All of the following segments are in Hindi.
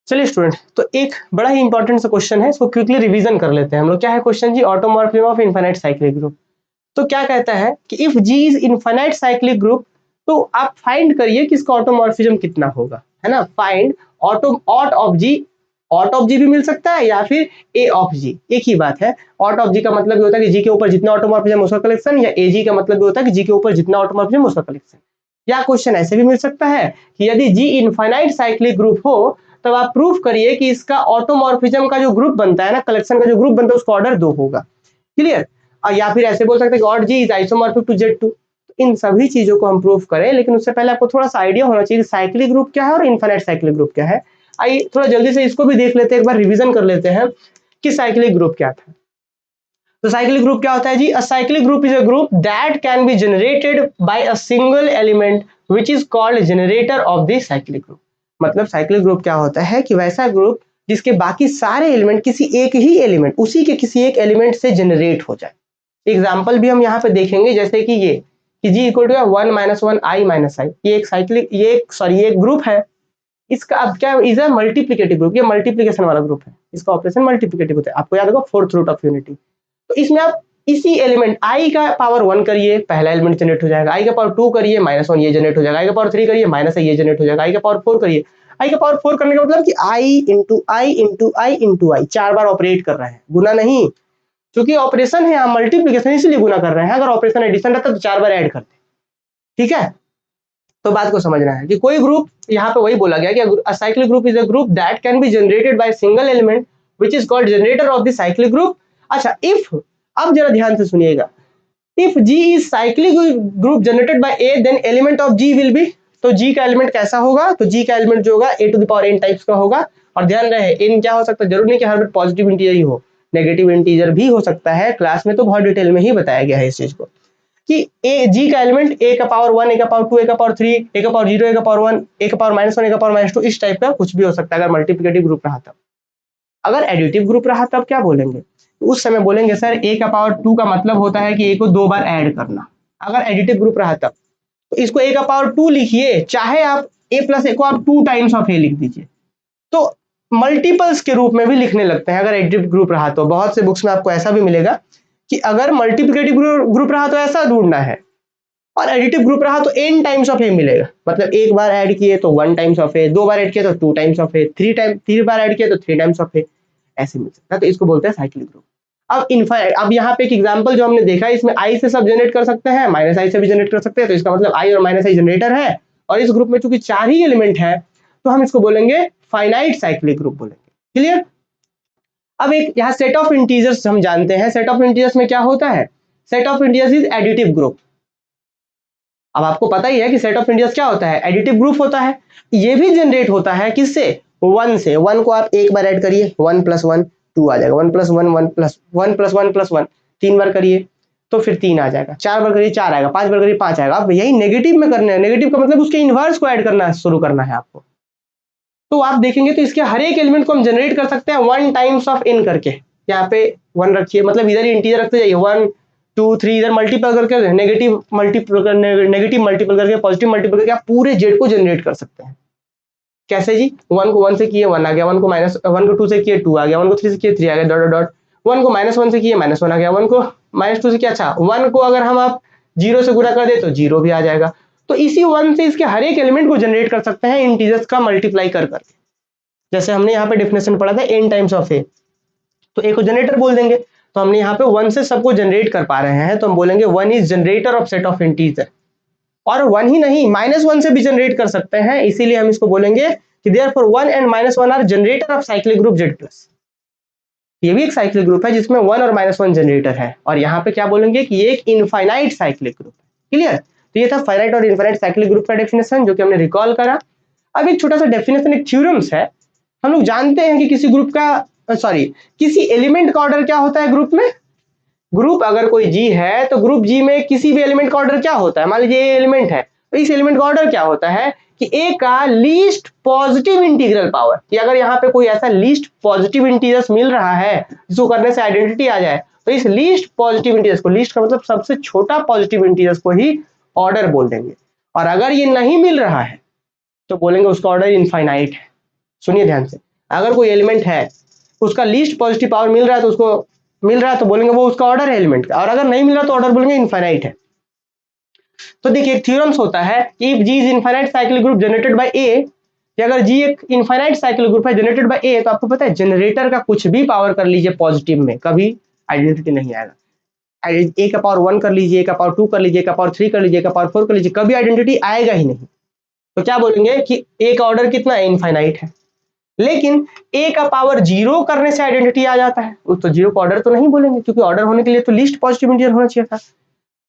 चलिए स्टूडेंट, तो एक बड़ा ही इंपॉर्टेंट सा क्वेश्चन है, इसको क्विकली रिवीजन कर लेते हैं हम लोग। क्या है question G? Automorphism of infinite cyclic group. तो क्या कहता है कि if G is infinite cyclic group, तो आप फाइंड करिए कि इसका ऑटोमॉर्फिज्म कितना होगा, है ना। Find auto Aut of G. Aut of G भी मिल सकता है या फिर ए ऑफ जी, एक ही बात है। ऑट ऑफ जी का मतलब ये होता है कि जी के ऊपर जितना ऑटोमॉर्फिज्म उसका कलेक्शन, या ए जी का मतलब ये होता है कि जी के ऊपर जितना ऑटोमॉर्फिज्म उसका कलेक्शन। या क्वेश्चन ऐसे भी मिल सकता है कि यदि जी इनफाइनाइट साइक्लिक ग्रुप हो, तब आप प्रूफ करिए कि इसका ऑटोमॉर्फिज्म का जो ग्रुप बनता है ना, कलेक्शन का जो ग्रुप बनता है, उसका ऑर्डर 2 होगा। क्लियर? या फिर ऐसे बोल सकते हैं कि aut G is isomorphic to Z2। इन सभी चीजों को हम प्रूफ करें, लेकिन उससे पहले आपको थोड़ा सा आइडिया होना चाहिए कि साइक्लिक ग्रुप क्या है और इनफाइनाइट साइक्लिक ग्रुप क्या है। आइए थोड़ा जल्दी से इसको भी देख लेते हैं, एक बार रिवीजन कर लेते हैं कि साइक्लिक ग्रुप क्या था। तो साइक्लिक ग्रुप क्या होता है जी? A cyclic group is a group that can be generated by a single element which is called generator of the cyclic group. मतलब साइक्लिक ग्रुप क्या होता है कि वैसा ग्रुप जिसके बाकी सारे एलिमेंट किसी एक ही एलिमेंट, उसी के किसी एक एलिमेंट से जनरेट हो जाए। एग्जाम्पल भी हम यहाँ पे देखेंगे, जैसे कि ये कि जी इक्वल टू 1 - 1 i - i, ये एक साइक्लिक, ये एक ग्रुप है। इसका अब क्या इज अ मल्टीप्लिकेटिव ग्रुप, ये मल्टीप्लिकेशन वाला ग्रुप है, इसका ऑपरेशन मल्टीप्लिकेटिव होता है। आपको याद होगा फोर्थ रूट ऑफ यूनिटी। तो इसमें आप इसी एलिमेंट i का पावर 1 करिए, पहला एलिमेंट जनरेट हो जाएगा। i का पावर 2 करिए, -1 ये जनरेट हो जाएगा। i का पावर 3 करिए, -i ये जनरेट हो जाएगा। i का पावर 4 करिए, i का पावर 4 करने का मतलब कि i into I into I into I 4 bar operate कर रहे हैं, गुना नहीं। क्योंकि ऑपरेशन है यहाँ मल्टीप्लिकेशन, इसलिए गुना कर रहे हैं। अगर ऑपरेशन एडिशन रहता तो 4 बार ऐड करते। ठीक है, तो बात को समझना है कि कोई ग्रुप, यहाँ पे वही बोला गया कि a cyclic group is a group that can be generated by single element which is called generator of the cyclic group. अच्छा, इफ, अब जरा ध्यान से सुनिएगा, if G is cyclic group generated by A, then element of G will be. तो G का एलिमेंट कैसा होगा? तो G का एलिमेंट जो होगा a to the power n types का होगा। और ध्यान रहे n क्या हो सकता है, जरूर नहीं कि हर बार पॉजिटिव इंटीजर ही हो, नेगेटिव इंटीजर भी हो सकता है। क्लास में तो बहुत डिटेल में ही बताया गया है इस चीज को कि ए जी का एलिमेंट a का पावर 1, a का पावर 2, a का पावर 3, a का पावर 0, a का पावर 1, a का पावर -1, a का पावर -2, इस टाइप का कुछ भी हो सकता है अगर मल्टीप्लिकेटिव ग्रुप रहा तब। अगर एडिटिव ग्रुप रहा तब क्या बोलेंगे? उस समय बोलेंगे सर a का पावर 2 का मतलब होता है कि a को 2 बार ऐड करना। अगर एडिटिव ग्रुप रहा तब तो इसको a का पावर 2 लिखिए, चाहे आप a प्लस a को आप 2 टाइम्स ऑफ a लिख दीजिए। तो मल्टीपल्स के रूप में भी लिखने लगते हैं अगर एडिटिव ग्रुप रहा तो। बहुत से बुक्स में आपको ऐसा भी मिलेगा कि अगर मल्टीप्लिकेटिव ग्रुप रहा तो ऐसा ढूंढना है, और एडिटिव ग्रुप रहा तो n टाइम्स ऑफ a मिलेगा। मतलब एक बार ऐड किए तो 1 times of a, 2 bar add किए तो 2 times of a, 3 bar add किए तो 3 टाइम्स ऑफ a, ऐसे मिल सकता है। तो इसको बोलते हैं साइक्लिक ग्रुप। अब इनफाइनाइट, अब यहाँ पे एक एग्जांपल जो हमने देखा है, इसमें i से सब जनरेट कर सकते हैं, -i से भी जनरेट कर सकते हैं। तो इसका मतलब i और -i जनरेटर है, और इस ग्रुप में चूंकि 4 ही एलिमेंट है, तो हम इसको बोलेंगे फाइनाइट साइक्लिक ग्रुप बोलेंगे। क्लियर? अब एक यहाँ सेट ऑफ इंटीजर्स हम जानते हैं, सेट ऑफ इंटीजर्स में क्या होता है? Set of integers is additive group. अब आपको पता ही है कि सेट ऑफ इंटीजर्स क्या होता है? एडिटिव ग्रुप होता है। ये भी जनरेट होता है किससे? 1 से। 1 को आप एक बार ऐड करिए, 1 + 1 2 आ जाएगा, 1 + 1 1 + 1 + 1 + 1 3 बार करिए तो फिर 3 आ जाएगा, 4 बार करिए 4 आएगा, 5 बार करिए 5 आएगा। अब यही नेगेटिव में करना है, नेगेटिव का मतलब उसके इनवर्स को ऐड करना शुरू करना है आपको। तो आप देखेंगे तो इसके हर एक एलिमेंट को हम जनरेट कर सकते हैं 1 टाइम्स ऑफ n करके। यहाँ पे 1 रखिए, मतलब इधर ही इंटीजर रखते जाइए, 1 2 3, इधर मल्टीपल करके नेगेटिव मल्टीपल करके पॉजिटिव मल्टीपल करके आप पूरे जेड को जनरेट कर सकते हैं। कैसे जी? 1 को 1 से किए 1 आ गया, 1 को 2 से किए 2 आ गया, 1 को 3 से किए 3 आ गया, डॉट डॉट। 1 को -1 से किए -1 आ गया, 1 को -2 से किया, अच्छा 1 को अगर हम आप 0 से गुणा कर दे तो 0 भी आ जाएगा। तो इसी 1 से इसके हर एक एलिमेंट को जनरेट कर सकते हैं इंटीजर्स का मल्टीप्लाई कर करके। जैसे हमने यहाँ पे डेफिनेशन पढ़ा था n टाइम्स ऑफ a, तो a को जनरेटर बोल देंगे। तो हमने यहाँ पे 1 से सबको जनरेट कर पा रहे हैं, तो हम बोलेंगे 1 is generator off set of integer. और 1 ही नहीं, -1 से भी जनरेट कर सकते हैं, इसीलिए हम इसको बोलेंगे कि therefore 1 and -1 are generator of cyclic group Z+। ये भी एक साइक्लिक ग्रुप है जिसमें 1 और -1 जनरेटर है, और यहाँ पे क्या बोलेंगे कि ये एक इनफाइनाइट साइक्लिक ग्रुप है। क्लियर? तो ये था फाइनाइट और इनफाइनाइट साइक्लिक ग्रुप का डेफिनेशन, जो कि हमने रिकॉल करा। अब एक छोटा सा डेफिनेशन, एक थ्योरम्स है। हम लोग जानते हैं कि किसी ग्रुप का सॉरी किसी एलिमेंट का ऑर्डर क्या होता है ग्रुप में। ग्रुप अगर कोई जी है तो ग्रुप जी में किसी भी एलिमेंट का ऑर्डर क्या होता है? मान लीजिए ये एलिमेंट है, तो इस एलिमेंट का ऑर्डर क्या होता है कि ए का लीस्ट पॉजिटिव इंटीग्रल पावर, कि अगर यहाँ पे कोई ऐसा लीस्ट पॉजिटिव इंटीजर्स मिल रहा है जिसको करने से आइडेंटिटी आ जाए, तो इस लीस्ट पॉजिटिव इंटीजर्स को, लीस्ट का मतलब सबसे छोटा पॉजिटिव इंटीजर्स को ही ऑर्डर बोल देंगे। और अगर ये नहीं मिल रहा है तो बोलेंगे उसका ऑर्डर इनफाइनाइट है। सुनिए ध्यान से, अगर कोई एलिमेंट है उसका लीस्ट पॉजिटिव पावर मिल रहा है तो उसको मिल रहा है तो बोलेंगे वो उसका ऑर्डर है एलिमेंट का, और अगर नहीं मिल रहा तो ऑर्डर बोलेंगे इनफाइनाइट है। तो देखिए एक थ्योरम्स होता है कि if G is infinite cyclic group generated by A, कि अगर जी एक इनफाइनाइट साइक्लिक ग्रुप है जनरेटेड बाय ए, तो आपको पता है जनरेटर का कुछ भी पावर कर लीजिए पॉजिटिव में, कभी आइडेंटिटी नहीं आएगा। ए का पावर 1 कर लीजिए, ए का पावर 2 कर लीजिए, ए का पावर 3 कर लीजिए, ए का पावर 4 कर लीजिए, कभी आइडेंटिटी आएगा ही नहीं। तो क्या बोलेंगे कि ए का ऑर्डर कितना है, इनफाइनाइट है। लेकिन ए का पावर 0 करने से आइडेंटिटी आ जाता है, तो 0 का ऑर्डर तो नहीं बोलेंगे, क्योंकि ऑर्डर होने के लिए तो लीस्ट पॉजिटिव इंटीजर होना चाहिए था।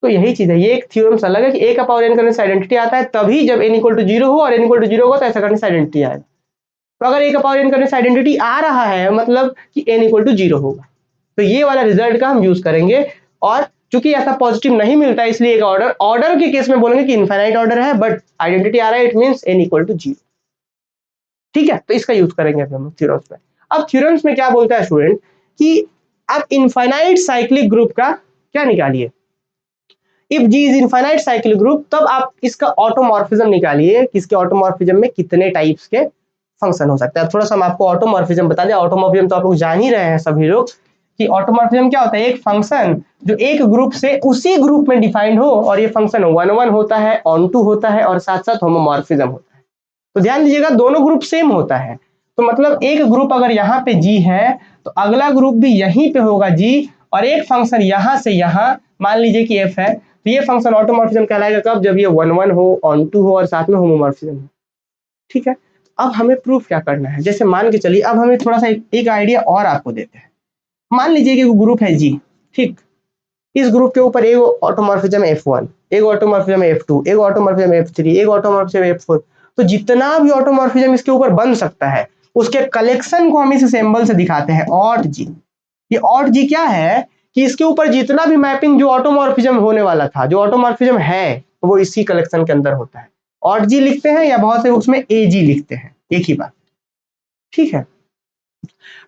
तो यही चीज है, ये एक थ्योरम अलग है कि ए का पावर n करने से आइडेंटिटी आता है तभी जब n इक्वल टू 0 हो, और n इक्वल टू 0 हो तो ऐसा करने से आइडेंटिटी आएगा। तो अगर ए का पावर n करने से आइडेंटिटी आ रहा है मतलब कि n इक्वल टू 0 होगा, तो ये वाला रिजल्ट का हम यूज करेंगे। और चूंकि ऐसा पॉजिटिव नहीं मिलता है इसलिए एक ऑर्डर के केस में बोलेंगे कि इनफाइनाइट ऑर्डर है बट आइडेंटिटी आ रहा है, it means n equal to 0। ठीक है, तो इसका यूज करेंगे हम थ्योरम्स में। अब थ्योरम्स में क्या बोलता है स्टूडेंट कि आप इनफाइनाइट साइक्लिक ग्रुप का क्या निकालिए, if G is infinite cyclic group, तब आप इसका ऑटोमॉर्फिज्म निकालिए कि इसके ऑटोमॉर्फिज्म में कितने टाइप्स के फंक्शन हो सकते हैं। थोड़ा सा हम आपको ऑटोमॉर्फिज्म बता दें। ऑटोमॉर्फिज्म तो आप लोग जान ही रहे हैं सभी लोग कि ऑटोमॉर्फिज्म क्या होता है, एक फंक्शन जो एक ग्रुप से उसी ग्रुप में डिफाइंड हो, और ये फंक्शन 1 होता है, ऑन टू होता है, और साथ साथ होमोमॉर्फिज्म होता है। तो ध्यान दीजिएगा दोनों ग्रुप सेम होता है, तो मतलब एक ग्रुप अगर यहाँ पे जी है तो अगला ग्रुप भी यहीं पे होगा जी, और एक फंक्शन यहाँ से यहाँ मान लीजिए कि एफ है, तो ये फंक्शन ऑटोमॉर्फिज्म कहलाएगा कब, जब ये 1 हो, ऑन टू हो, और साथ में होमोमॉर्फिज्म हो। ठीक है, अब हमें प्रूफ क्या करना है, जैसे मान के चलिए अब हमें थोड़ा सा एक आइडिया और आपको देते हैं। मान लीजिए कि ग्रुप है जी, ठीक, इस ग्रुप के ऊपर एक ऑटोमॉर्फिज्म F1, एक ऑटोमॉर्फिज्म F2, एक ऑटोमॉर्फिज्म F3, एक ऑटोमॉर्फिज्म F4। तो जितना भी ऑटोमॉर्फिज्म इसके ऊपर बन सकता है उसके कलेक्शन को हम इस सिंबल से दिखाते हैं, ऑट जी। ये ऑट जी क्या है कि इसके ऊपर जितना भी मैपिंग जो ऑटोमॉर्फिज्म होने वाला था, जो ऑटोमॉर्फिज्म है, वो इसी कलेक्शन के अंदर होता है। ऑट जी लिखते हैं या बहुत से उसमें ए जी लिखते हैं, एक ही बात। ठीक है,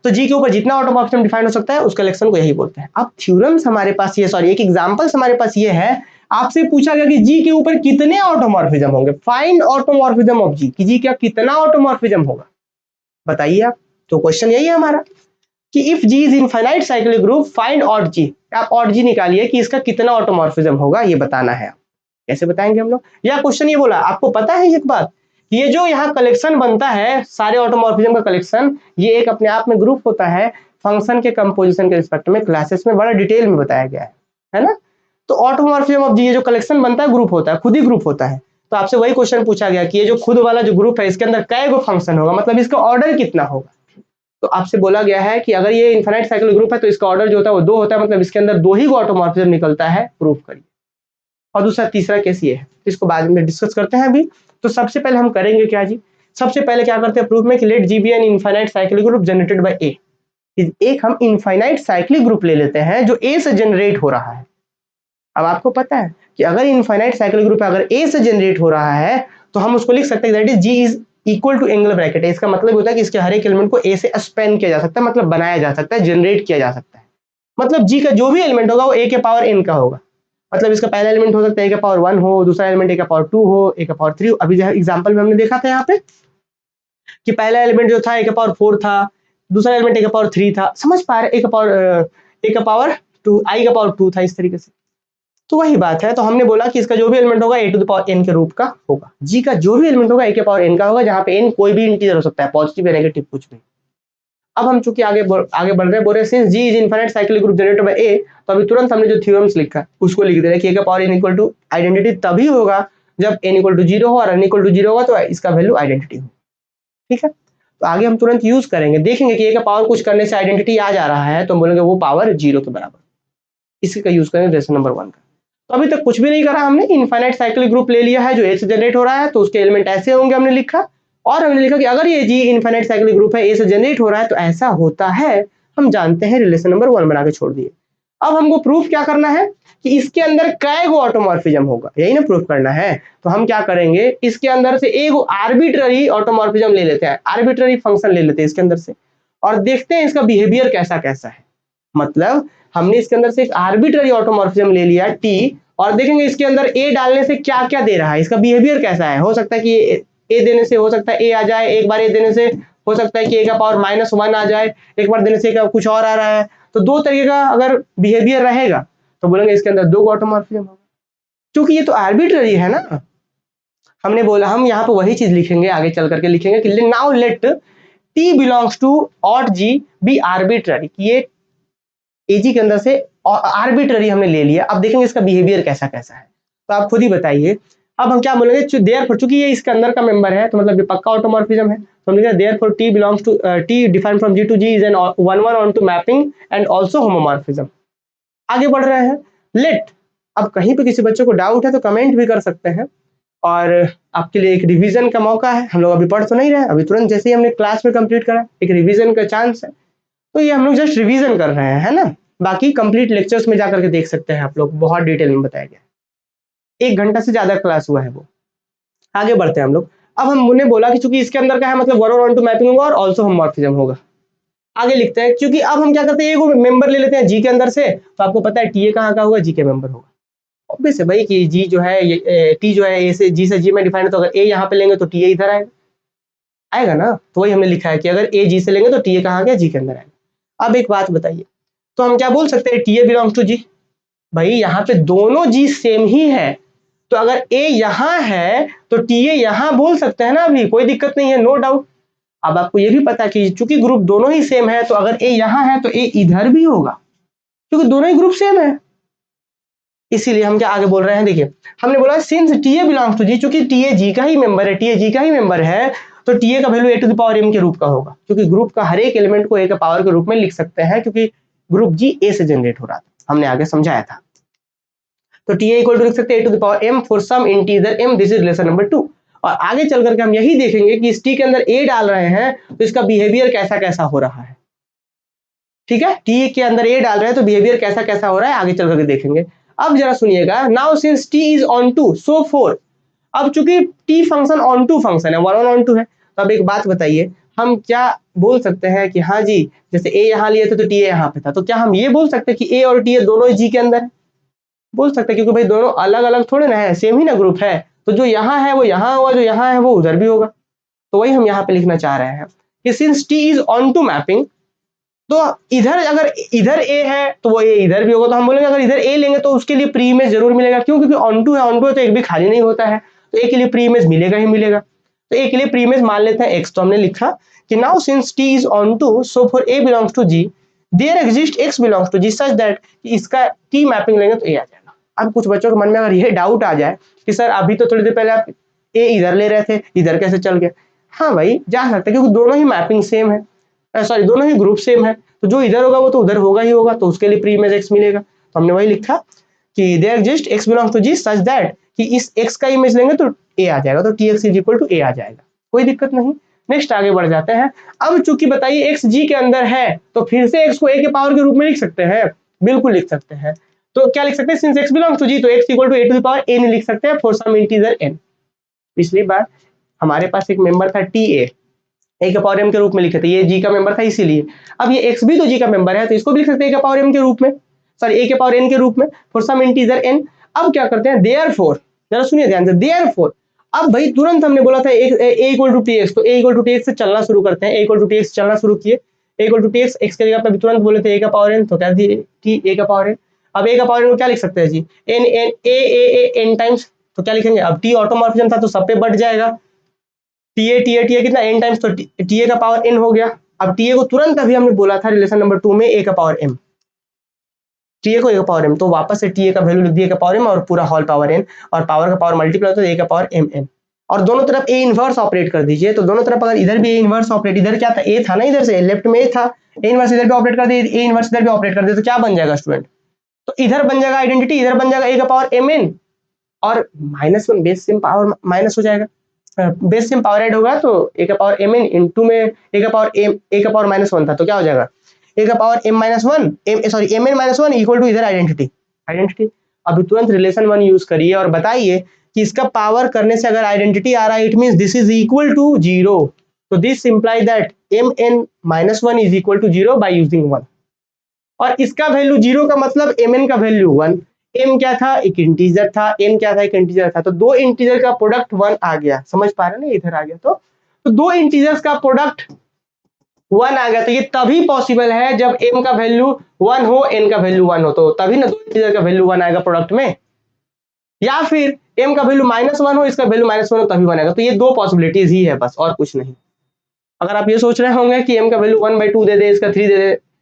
तो जी के ऊपर जितना ऑटोमॉर्फिज्म डिफाइन हो सकता है उस कलेक्शन को यही बोलते हैं। अब थ्योरम्स हमारे पास ये, सॉरी एक एग्जांपल्स हमारे पास ये है, आपसे पूछा गया कि जी के ऊपर कितने ऑटोमॉर्फिज्म होंगे, फाइंड ऑटोमॉर्फिज्म ऑफ जी, कि जी क्या कितना ऑटोमॉर्फिज्म होगा, बताइए आप। तो क्वेश्चन यही है हमारा कि if G is infinite cyclic group find Aut G, आप ऑट जी निकालिए कि इसका कितना ऑटोमॉर्फिज्म होगा, ये बताना है। कैसे बताएंगे हम लोग, या क्वेश्चन ये बोला, आपको पता है एक बात, ये जो यहाँ कलेक्शन बनता है सारे ऑटोमॉर्फिज्म का कलेक्शन, ये एक अपने आप में ग्रुप होता है, फंक्शन के कंपोजिशन के रिस्पेक्ट में क्लासेस में बड़ा डिटेल में बताया गया है ना। तो ऑटोमॉर्फिज्म ऑफ जी, ये जो कलेक्शन बनता है ग्रुप होता है, खुद ही ग्रुप होता है। तो आपसे वही क्वेश्चन पूछा गया कि ये जो खुद वाला जो ग्रुप है इसके अंदर कै गो फंक्शन होगा, मतलब इसका ऑर्डर कितना होगा। तो आपसे बोला गया है कि अगर ये इनफाइनाइट साइक्लिक ग्रुप है तो इसका ऑर्डर जो होता है वो 2 होता है, मतलब इसके अंदर 2 ही ऑटोमॉर्फिज्म निकलता है, प्रूफ करिए। और दूसरा तीसरा केस ये है, इसको बाद में डिस्कस करते हैं अभी। तो सबसे पहले हम करेंगे क्या जी, सबसे पहले क्या करते हैं प्रूफ में कि let G be an infinite cyclic group generated by A. एक हम इनफाइनाइट साइक्लिक ग्रुप ले लेते हैं जो ए से जनरेट हो रहा है। अब आपको पता है कि अगर इनफाइनाइट साइक्लिक ग्रुप अगर ए से जनरेट हो रहा है तो हम उसको लिख सकते हैं that is G is equal to angular bracket. इसका मतलब होता है कि इसके हर एक एलिमेंट को ए से स्पेन किया जा सकता है, मतलब बनाया जा सकता है, जनरेट किया जा सकता है। मतलब जी का जो भी एलिमेंट होगा वो ए के पावर एन का होगा। मतलब इसका पहला एलिमेंट हो सकता है ए का पावर 1 हो, दूसरा एलिमेंट ए का पावर 2 हो, ए का पावर 3 हो। अभी एग्जांपल में हमने देखा था यहाँ पे कि पहला एलिमेंट जो था ए का पावर 4 था, दूसरा एलिमेंट ए का पावर 3 था, समझ पा रहे, ए का पावर 2, आई का पावर 2 था, इस तरीके से। तो वही बात है, तो हमने बोला कि इसका जो भी एलिमेंट होगा ए टू द पावर एन के रूप का होगा, जी का जो भी एलिमेंट होगा ए के पावर एन का होगा, जहां पे एन कोई भी इंटीजर हो सकता है, पॉजिटिव या नेगेटिव कुछ भी। अब हम चूंकि आगे बढ़ रहे हैं, बोल रहे हैं since G is infinite cyclic group generated by A, तो अभी तुरंत हमने जो थ्योरम्स लिखा उसको लिख दे रहे हैं कि ए का power N equal to identity तभी होगा जब एन इक्वल टू 0 हो और एन इक्वल टू 0 होगा तो इसका वैल्यू आइडेंटिटी हो। ठीक है, तो आगे हम तुरंत यूज करेंगे, देखेंगे कि ए का पावर कुछ करने से आइडेंटिटी आ जा रहा है तो हम बोलेंगे वो पावर 0 के बराबर, इसी का यूज करेंगे रिलेशन नंबर 1 का। तो अभी तक कुछ भी नहीं करा हमने, इनफाइनाइट साइक्लिक ग्रुप ले लिया है जो ए से जनरेट हो रहा है, तो उसके एलिमेंट ऐसे होंगे हमने लिखा, और हमने लिखा कि अगर ये जी इनफाइनाइट साइक्लिक ग्रुप है ए से जनरेट हो रहा है तो ऐसा होता है, हम जानते हैं, रिलेशन नंबर 1 बना के छोड़ दिए। अब हमको प्रूफ क्या करना है कि इसके अंदर कै गो ऑटोमॉर्फिज्म होगा, यही ना प्रूफ करना है। तो हम क्या करेंगे, इसके अंदर से एक आर्बिट्ररी ऑटोमॉर्फिज्म ले लेते हैं, आर्बिट्ररी फंक्शन ले लेते हैं इसके अंदर से, और देखते हैं इसका बिहेवियर कैसा कैसा है। मतलब हमने इसके अंदर से एक आर्बिट्ररी ऑटोमॉर्फिज्म ले लिया टी, और देखेंगे इसके अंदर ए डालने से क्या क्या दे रहा है, इसका बिहेवियर कैसा है। हो सकता है कि ए देने से हो सकता है ए आ जाए, एक बार ए देने से हो सकता है कि ए का पावर -1 आ जाए, एक बार देने से का कुछ और आ रहा है। तो दो तरीके का अगर बिहेवियर रहेगा तो बोलेंगे इसके अंदर दो ऑटोमॉर्फिज्म होगा, क्योंकि ये तो आर्बिट्ररी है ना। हमने बोला हम यहाँ पे वही चीज लिखेंगे, आगे चल करके लिखेंगे कि now let T belongs to aut G be arbitrary, ये एजी के अंदर से आर्बिट्ररी हमने ले लिया। अब देखेंगे इसका बिहेवियर कैसा कैसा है, तो आप खुद ही बताइए। अब हम क्या बोलेंगे, देयरफॉर चूंकि ये इसके अंदर का मेंबर है तो मतलब ये पक्का ऑटोमॉर्फिज्म है, तो हम लिखेंगे therefore T belongs to T defined from G to G is an one one onto mapping and also homomorphism. आगे बढ़ रहे हैं, लेट। अब कहीं पे किसी बच्चे को डाउट है तो कमेंट भी कर सकते हैं, और आपके लिए एक रिवीजन का मौका है। हम लोग अभी पढ़ तो नहीं रहे, अभी तुरंत जैसे ही हमने क्लास में कंप्लीट करा, एक रिवीजन का चांस है, तो ये हम लोग जस्ट रिवीजन कर रहे हैं, है ना। बाकी कंप्लीट लेक्चर्स में जाकर के देख सकते हैं आप लोग, बहुत डिटेल में बताया गया, 1 घंटा से ज्यादा क्लास हुआ है वो। आगे बढ़ते हैं हम लोग। अब हमने बोला कि चूंकि इसके अंदर का है मतलब 1 और 1 मैपिंग होगा और ऑल्सो होमोमॉर्फिज्म होगा। आगे लिखते हैं, क्योंकि अब हम क्या करते हैं, एक मेंबर ले लेते हैं जी के अंदर से, तो आपको पता है टीए कहाँ का होगा, जी के मेंबर होगा। ऑब्वियस है भाई कि जी जो है ये टी जो है ए से जी से जी में डिफाइंड है, तो अगर ए यहाँ पे लेंगे तो टी ए इधर आएगा, आएगा ना। तो वही हमने लिखा है कि अगर ए जी से लेंगे तो टी ए कहाँ गया, जी के अंदर आएगा। अब एक बात बताइए, तो हम क्या बोल सकते हैं, टी ए बिलोंग्स टू जी। भाई यहाँ पे दोनों जी सेम ही है, तो अगर ए यहाँ है तो टी ए यहाँ बोल सकते हैं ना, अभी कोई दिक्कत नहीं है, नो डाउट। अब आपको ये भी पता है कि चूंकि ग्रुप दोनों ही सेम है, तो अगर ए यहाँ है तो ए इधर भी होगा, क्योंकि दोनों ही ग्रुप सेम है। इसीलिए हम क्या आगे बोल रहे हैं, देखिए हमने बोला सिंस टीए बिलोंग्स टू जी, चूंकि टीए जी का ही मेंबर है, टीए जी का ही मेंबर है, तो टीए का value A to the power M के रूप का होगा, क्योंकि ग्रुप का हर एक एलिमेंट को ए का पावर के रूप में लिख सकते हैं, क्योंकि ग्रुप जी ए से जनरेट हो रहा था, हमने आगे समझाया था। तो टीए इक्वल टू लिख सकते हैं A to the power M for some integer M, this is relation number 2। और आगे चल करके हम यही देखेंगे कि इस टी के अंदर ए डाल रहे हैं तो इसका बिहेवियर कैसा कैसा हो रहा है। ठीक है, टी के अंदर ए डाल रहे हैं तो बिहेवियर कैसा कैसा हो रहा है आगे चल करके देखेंगे। अब जरा सुनिएगा, now since T is onto so for. अब चूंकि T function onto function है, 1 ऑन टू है, तो अब एक बात बताइए, हम क्या बोल सकते हैं कि हाँ जी, जैसे ए यहाँ लिए थे तो टी ए यहाँ पे था, तो क्या हम ये बोल सकते हैं कि ए और टी ए दोनों जी के अंदर है? बोल सकते हैं, क्योंकि भाई दोनों अलग अलग थोड़े ना है, सेम ही ना ग्रुप है, तो जो यहाँ है वो यहाँ होगा, जो यहाँ है वो उधर भी होगा। तो वही हम यहाँ पे लिखना चाह रहे हैं कि since T is onto mapping, तो इधर अगर इधर ए है तो वो ए इधर भी होगा, तो हम बोलेंगे अगर इधर ए लेंगे तो उसके लिए प्री इमेज जरूर मिलेगा, क्यों, क्योंकि ऑन टू है तो एक भी खाली नहीं होता है, तो ए के लिए प्री इमेज मिलेगा ही मिलेगा। तो ए के लिए प्री इमेज मान लेते हैं एक्स, तो हमने लिखा कि now since T is onto so for A belongs to G there exist X belongs to G such that इसका टी मैपिंग लेंगे तो ए आ जाएगा। अब कुछ बच्चों के मन में अगर यह डाउट आ जाए कि सर अभी तो थोड़ी देर पहले आप ए इधर ले रहे थे, इधर कैसे चल गया? हाँ भाई जा सकते हैं, क्योंकि दोनों ही मैपिंग सेम है, सॉरी दोनों ही ग्रुप सेम है, तो जो इधर होगा वो तो उधर होगा ही होगा, तो उसके लिए प्री इमेज एक्स मिलेगा। तो हमने वही लिखा कि there exist X belongs to G such that कि इस एक्स का इमेज लेंगे तो ए आ जाएगा, तो T X is equal to A आ जाएगा, कोई दिक्कत नहीं। नेक्स्ट आगे बढ़ जाते हैं। अब चूंकि बताइए एक्स जी के अंदर है, तो फिर से एक्स को ए के पावर के रूप में लिख सकते हैं, बिल्कुल लिख सकते हैं। तो क्या लिख सकते हैं, since X belongs to G, तो X equal to A to the power N लिख सकते हैं फॉर सम इंटीजर एन। पिछली बार हमारे पास एक मेंबर था टी ए के पावर एम के रूप में लिखे थे, ये जी का मेंबर था इसीलिए। अब ये एक्स भी तो जी का मेंबर है, तो इसको भी लिख सकते हैं ए के पावर एम के रूप में, सॉरी ए के पावर एन के रूप में फॉर सम इंटीजर एन। अब क्या करते हैं, देयरफॉर, जरा सुनिए ध्यान से, देयरफॉर अब भाई तुरंत हमने बोला था A equal to T X, तो A equal to T X से चलना शुरू करते हैं, A equal to T X चलना शुरू किए, A equal to T X, X के जगह पे तुरंत बोले थे ए का पावर एन, तो क्या दी टी ए का पावर एन। अब ए का पावर एन को क्या लिख सकते हैं जी, N N A N times, तो क्या लिखेंगे, अब टी ऑटोमॉर्फिज्म था तो सब पे बढ़ जाएगा, टीए कितना एन टाइम्स, तो टीए का पावर एन हो गया। अब टीए को तुरंत अभी हमने बोला था रिलेशन नंबर 2 में ए का पावर एम, टीए को ए का पावर एम, तो वापस से टीए का वैल्यू लिख दिया ए का पावर एम और पूरा होल पावर एन, और पावर का पावर मल्टीप्लाई होता है ए का पावर एम एन, और दोनों तरफ ए इनवर्स ऑपरेट कर दीजिए। तो दोनों तरफ अगर इधर भी ए इनवर्स ऑपरेट, इधर क्या था ए था ना, इधर से लेफ्ट में ए था, ए इनवर्स इधर भी ऑपरेट कर दिए, ए इनवर्स इधर भी ऑपरेट कर दिए, तो क्या बन जाएगा स्टूडेंट, तो इधर बन जाएगा आइडेंटिटी, इधर बन जाएगा ए का पावर एम एन, और -1 बेस सिम पावर माइनस हो जाएगा, बेस सिम पावर ऐड होगा, तो ए का पावर एम एन इंटू में ए का पावर एम, ए का पावर -1 था, तो क्या हो जाएगा ए का power M -1 M, sorry M N -1 equal to इधर आइडेंटिटी। अभी तुरंत रिलेशन 1 यूज करिए और बताइए कि इसका पावर करने से अगर आइडेंटिटी आ रहा है, it means this is equal to 0, तो this imply that M N -1 is equal to 0 by using 1, और इसका वैल्यू 0 का मतलब एम एन का वैल्यू 1, एम क्या था, एक इंटीजर था, एन क्या था, एक इंटीजर था, तो दो इंटीजर का प्रोडक्ट 1 आ गया, समझ पा रहे हैं ना, इधर आ गया, तो दो इंटीजर्स का प्रोडक्ट 1 आ गया, तो ये तभी पॉसिबल है जब m का वैल्यू 1 हो, n का वैल्यू 1 हो, तो तभी ना दो इंटीजर का वैल्यू 1 आएगा प्रोडक्ट में। या फिर m का वैल्यू -1 हो, इसका वैल्यू -1 हो, तभी 1 आएगा। तो ये दो पॉसिबिलिटीज ही है बस, और कुछ नहीं। अगर आप ये सोच रहे होंगे कि m का वैल्यू 1/2 दे दे, इसका 3 दे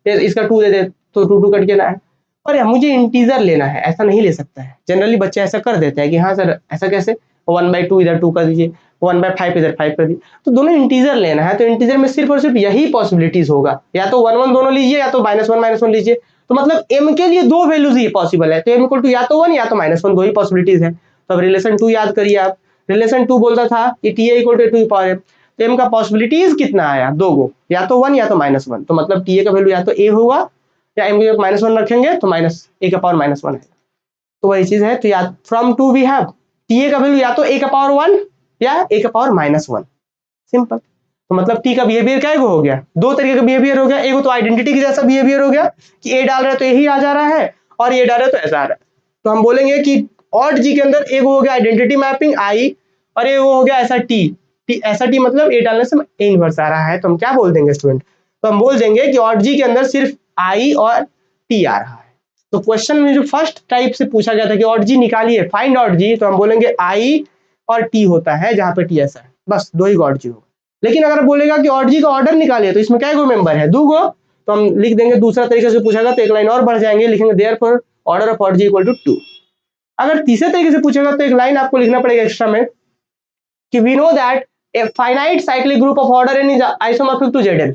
दे, इसका 2 दे दे, तो 2 कट के ना है, पर मुझे इंटीजर लेना है, ऐसा नहीं ले सकता है। जनरली बच्चे ऐसा कर देते हैं कि हाँ सर ऐसा कैसे, 1/2 इधर 2 कर दीजिए, 1/5 इधर 5 कर दीजिए। तो दोनों इंटीजर लेना है, तो इंटीजर में सिर्फ और सिर्फ यही पॉसिबिलिटीज होगा, या तो 1 1 दोनों लीजिए, या तो -1 लीजिए। तो मतलब m के लिए दो वैल्यूज ही पॉसिबल है, तो m इक्वल टू या तो 1 या तो -1, दो ही पॉसिबिलिटीज है। तो अब रिलेशन 2 याद करिए आप। रिलेशन 2 बोलता था कि TA equal to 2 power m, तो m का पॉसिबिलिटीज कितना आया, दो गो, या तो 1 या तो -1। तो मतलब TA का वैल्यू या तो a होगा, या m को -1 रखेंगे तो a का पावर -1 है। तो वही चीज है, तो या फ्रॉम 2 वी हैव TA का वैल्यू या तो a का पावर 1 या a का पावर -1, सिंपल। तो मतलब t का बिहेवियर क्या हो गया, दो तरीके का बिहेवियर हो गया। एक तो आइडेंटिटी के जैसा बिहेवियर हो गया कि a डाल रहा है तो यही आ जा रहा है, और ये डाल रहा है तो ऐसा आ रहा है। तो हम बोलेंगे कि ऑड जी के अंदर एक हो गया आइडेंटिटी मैपिंग i, और एक हो गया ऐसा t। ऐसा t मतलब a डालने से a इनवर्स आ रहा है, तो हम क्या बोल देंगे स्टूडेंट, तो हम बोल देंगे कि ऑड जी के अंदर सिर्फ i और t आ रहा है। तो क्वेश्चन में जो फर्स्ट टाइप से पूछा गया था कि ऑड जी निकालिए, फाइंड ऑड जी, तो हम बोलेंगे i और t होता है, जहां पे t ऐसा है, बस दो ही ऑड जी होगा। लेकिन अगर बोलेगा कि ऑड जी का ऑर्डर निकालिए, तो इसमें क्या गो मेंबर है, दो गो, तो हम लिख देंगे दूसरा तरीके से पूछेगा तो एक लाइन और बढ़ जाएंगे, लिखेंगे therefore order of odd G equal to 2। अगर तीसरे तरीके से पूछेगा तो एक लाइन आपको लिखना पड़ेगा एक्स्ट्रा में कि we know that a finite cyclic group of order n is isomorphic to Zn,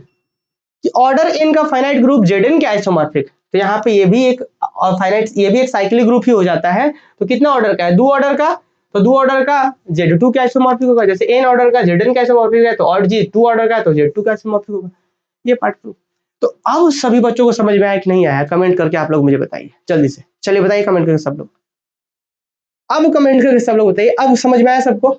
कि ऑर्डर n का फाइनाइट ग्रुप Zn के आइसोमॉर्फिक। तो यहाँ पे ये भी एक फाइनाइट, ये भी एक साइक्लिक ग्रुप ही हो जाता है। तो कितना ऑर्डर का है, दो ऑर्डर का, तो दो ऑर्डर का Z2 के आइसोमॉर्फिक होगा, जैसे n ऑर्डर का Zn के आइसोमॉर्फिक है, तो ऑड जी 2 ऑर्डर का है तो Z2 का आइसोमॉर्फिक होगा। ये पार्ट प्रूफ। तो अब सभी बच्चों को समझ में आया कि नहीं आया, कमेंट करके आप लोग मुझे बताइए जल्दी से, चलिए बताइए कमेंट करके सब लोग, अब कमेंट करके सब लोग बताइए, अब समझ में आया सबको।